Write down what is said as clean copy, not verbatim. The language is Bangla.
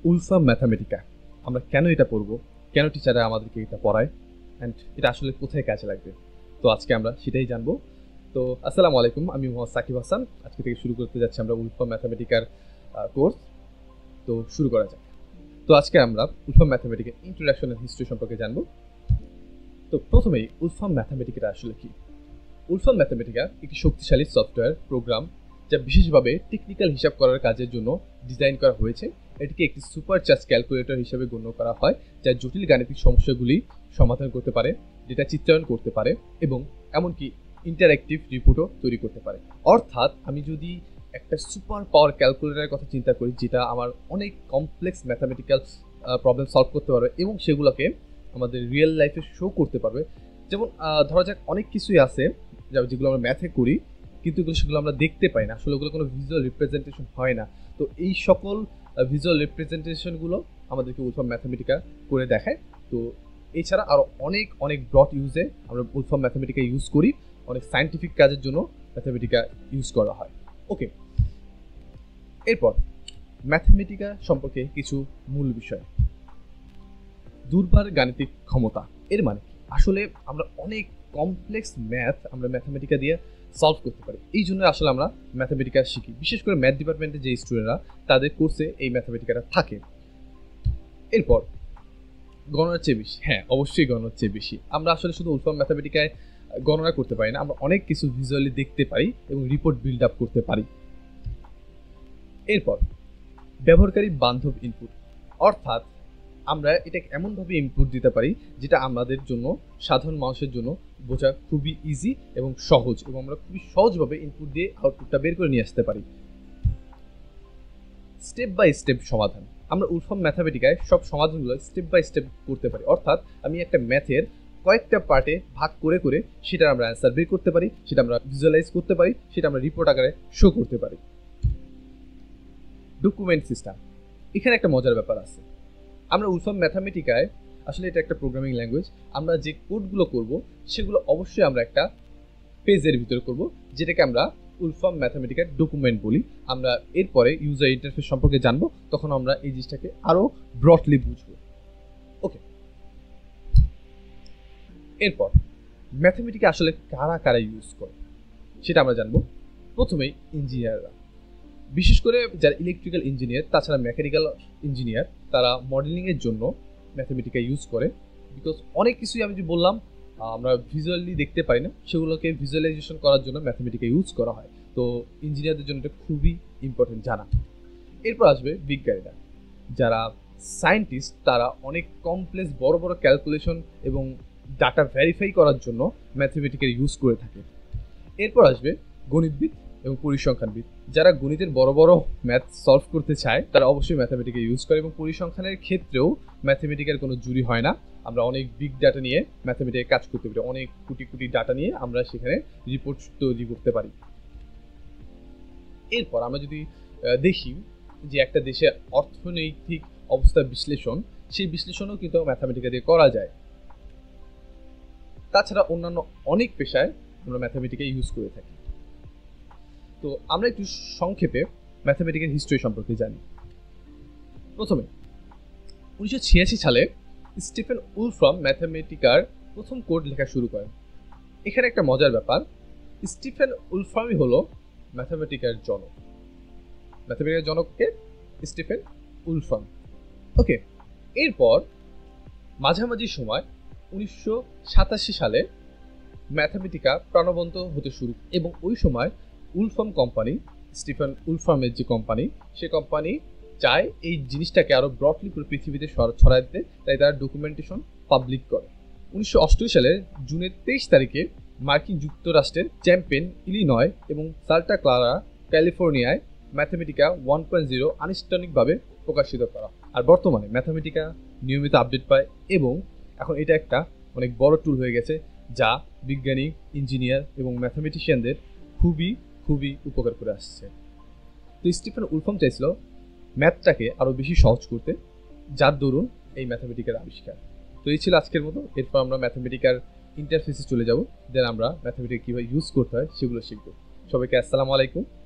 উলফাম ম্যাথামেটিকা আমরা কেন এটা পড়বো, কেন টিচাররা আমাদেরকে এটা পড়ায়, অ্যান্ড এটা আসলে কোথায় কাজে লাগবে। তো আজকে আমরা সেটাই জানবো। তো আসসালামু আলাইকুম, আমি মোহাম্মদ সাকিব হাসান। আজকে থেকে শুরু করতে যাচ্ছি আমরা উলফাম ম্যাথামেটিকার কোর্স। তো শুরু করা যাক। তো আজকে আমরা উলফাম ম্যাথামেটিকার ইন্ট্রোডাকশন এন্ড হিস্ট্রি সম্পর্কে জানবো। তো প্রথমেই উলফাম ম্যাথামেটিকাটা আসলে কি? উলফাম ম্যাথামেটিকা একটি শক্তিশালী সফটওয়্যার প্রোগ্রাম যা বিশেষভাবে টেকনিক্যাল হিসাব করার কাজের জন্য ডিজাইন করা হয়েছে। এটিকে একটি সুপার চার্জ ক্যালকুলেটর হিসেবে গণ্য করা হয়, যা জটিল গাণিতিক সমস্যাগুলি সমাধান করতে পারে, ডেটা চিত্রায়ন করতে পারে এবং এমনকি ইন্টারঅ্যাক্টিভ রিপোর্টও তৈরি করতে পারে। অর্থাৎ আমি যদি একটা সুপার পাওয়ার ক্যালকুলেটরের কথা চিন্তা করি, যেটা আমার অনেক কমপ্লেক্স ম্যাথামেটিক্যাল প্রবলেম সলভ করতে পারবে এবং সেগুলোকে আমাদের রিয়েল লাইফে শো করতে পারবে। যেমন ধরা যাক অনেক কিছুই আছে যেগুলো আমরা ম্যাথে করি, কিন্তু সেগুলো আমরা দেখতে পাই না, আসলে ওগুলো কোনো ভিজুয়াল রিপ্রেজেন্টেশন হয় না। তো এই সকল ভিজুয়াল রিপ্রেজেন্টেশনগুলো আমাদেরকে উলফাম ম্যাথামেটিকা করে দেখায়। তো এছাড়া আরও অনেক অনেক ব্রড ইউজে আমরা উলফাম ম্যাথামেটিকা ইউজ করি, অনেক সায়েন্টিফিক কাজের জন্য ম্যাথামেটিকা ইউজ করা হয়। ওকে, এরপর ম্যাথামেটিকা সম্পর্কে কিছু মূল বিষয়। দুর্বার গাণিতিক ক্ষমতা এর মানে কি? আসলে আমরা অনেক কমপ্লেক্স ম্যাথ আমরা ম্যাথামেটিকা দিয়ে সলভ করতে পারি, এই জন্য আসলে আমরা ম্যাথামেটিকা শিখি। বিশেষ করে ম্যাথ ডিপার্টমেন্টে যে স্টুডেন্টরা, তাদের কোর্সে এই ম্যাথামেটিকাটা থাকে। এরপর গণনার চেয়ে বেশি, হ্যাঁ অবশ্যই গণনার চেয়ে বেশি। আমরা আসলে শুধু উলফাম ম্যাথামেটিকায় গণনা করতে পারি না, আমরা অনেক কিছু ভিজুয়ালি দেখতে পারি এবং রিপোর্ট বিল্ড আপ করতে পারি। এরপর ব্যবহারকারী বান্ধব ইনপুট, অর্থাৎ আমরা এটা এমনভাবে ইনপুট দিতে পারি যেটা আমাদের জন্য, সাধারণ মানুষের জন্য বোঝা খুবই ইজি এবং সহজ, এবং আমরা খুবই সহজভাবে ইনপুট দিয়ে আউটপুটটা বের করে নিয়ে আসতে পারি। স্টেপ বাই স্টেপ সমাধান, আমরা উলফাম ম্যাথামেটিকায় সব সমাধানগুলো স্টেপ বাই স্টেপ করতে পারি। অর্থাৎ আমি একটা ম্যাথের কয়েকটা পার্টে ভাগ করে করে সেটা আমরা অ্যান্সার বের করতে পারি, সেটা আমরা ভিজুয়ালাইজ করতে পারি, সেটা আমরা রিপোর্ট আকারে শো করতে পারি। ডকুমেন্ট সিস্টেম, এখানে একটা মজার ব্যাপার আছে। আমরা উলফাম ম্যাথামেটিকায়, আসলে এটা একটা প্রোগ্রামিং ল্যাঙ্গুয়েজ, আমরা যে কোডগুলো করব সেগুলো অবশ্যই আমরা একটা পেজের ভিতরে করব, যেটাকে আমরা উলফাম ম্যাথামেটিকার ডকুমেন্ট বলি। আমরা এরপরে ইউজার ইন্টারফেস সম্পর্কে জানবো, তখন আমরা এই জিনিসটাকে আরও ব্রডলি বুঝবো। ওকে, এরপর ম্যাথামেটিকা আসলে কারা কারা ইউজ করে সেটা আমরা জানবো। প্রথমেই ইঞ্জিনিয়াররা, বিশেষ করে যারা ইলেকট্রিক্যাল ইঞ্জিনিয়ার, তাছাড়া মেকানিক্যাল ইঞ্জিনিয়ার, তারা মডেলিংয়ের জন্য ম্যাথামেটিকা ইউজ করে। বিকজ অনেক কিছুই আমি যে বললাম আমরা ভিজুয়ালি দেখতে পাই না, সেগুলোকে ভিজুয়ালাইজেশন করার জন্য ম্যাথামেটিকা ইউজ করা হয়। তো ইঞ্জিনিয়ারদের জন্য এটা খুবই ইম্পর্টেন্ট জানা। এরপর আসবে বিজ্ঞানীরা, যারা সায়েন্টিস্ট, তারা অনেক কমপ্লেক্স বড় বড় ক্যালকুলেশন এবং ডাটা ভেরিফাই করার জন্য ম্যাথামেটিকা ইউজ করে থাকে। এরপর আসবে গণিতবিদ এবং পরিসংখ্যানবিদ, যারা গণিতের বড় বড় ম্যাথ সলভ করতে চায়, তারা অবশ্যই ম্যাথামেটিকা ইউজ করে। এবং পরিসংখ্যানের ক্ষেত্রেও ম্যাথামেটিকার কোনো জুরি হয় না, আমরা অনেক বিগ ডাটা নিয়ে ম্যাথামেটিকায় কাজ করতে পারি, অনেক কোটি কোটি ডাটা নিয়ে আমরা সেখানে রিপোর্ট তৈরি করতে পারি। এরপর আমরা যদি দেখি যে একটা দেশের অর্থনৈতিক অবস্থার বিশ্লেষণ, সেই বিশ্লেষণও কিন্তু ম্যাথামেটিকা দিয়ে করা যায়। তাছাড়া অন্যান্য অনেক পেশায় আমরা ম্যাথামেটিকা ইউজ করে থাকি। তো আমরা একটু সংক্ষেপে ম্যাথামেটিক্যাল হিস্ট্রি সম্পর্কে জানি। প্রথমে 1986 সালে স্টিফেন উলফাম ম্যাথামেটিকার প্রথম কোড লেখা শুরু করেন। এখানে একটা মজার ব্যাপার, স্টিফেন উলফামই হলো ম্যাথামেটিকার জনক। ম্যাথামেটিকার জনককে স্টিফেন উলফাম। ওকে, এরপর মাঝামাঝি সময় 1987 সালে ম্যাথামেটিকা প্রাণবন্ত হতে শুরু, এবং ওই সময় উলফাম কোম্পানি, স্টিফেন উলফামের যে কোম্পানি, সে কোম্পানি চায় এই জিনিসটাকে আরও ব্রডলি করে পৃথিবীতে ছড়ায় দিতে, তাই তারা ডকুমেন্টেশন পাবলিক করে। 1988 সালের জুনের 23 তারিখে মার্কিন যুক্তরাষ্ট্রের চ্যাম্পেন, ইলিনয় এবং সান্টা ক্লারা, ক্যালিফোর্নিয়ায় ম্যাথামেটিকা 1.0 আনুষ্ঠানিকভাবে প্রকাশিত করা। আর বর্তমানে ম্যাথামেটিকা নিয়মিত আপডেট পায় এবং এখন এটা একটা অনেক বড় টুল হয়ে গেছে, যা বিজ্ঞানী, ইঞ্জিনিয়ার এবং ম্যাথামেটিশিয়ানদের খুবই খুবই উপকার করে আসছে। তো স্টিফেন উলফাম চাইছিল ম্যাথটাকে আরও বেশি সহজ করতে, যার দরুন এই ম্যাথামেটিকার আবিষ্কার। তো এই ছিল আজকের মতো। এরপর আমরা ম্যাথামেটিকার ইন্টারফেসে চলে যাব, দেন আমরা ম্যাথামেটিকা কীভাবে ইউজ করতে হয় সেগুলো শিখব। সবাইকে আসসালামু আলাইকুম।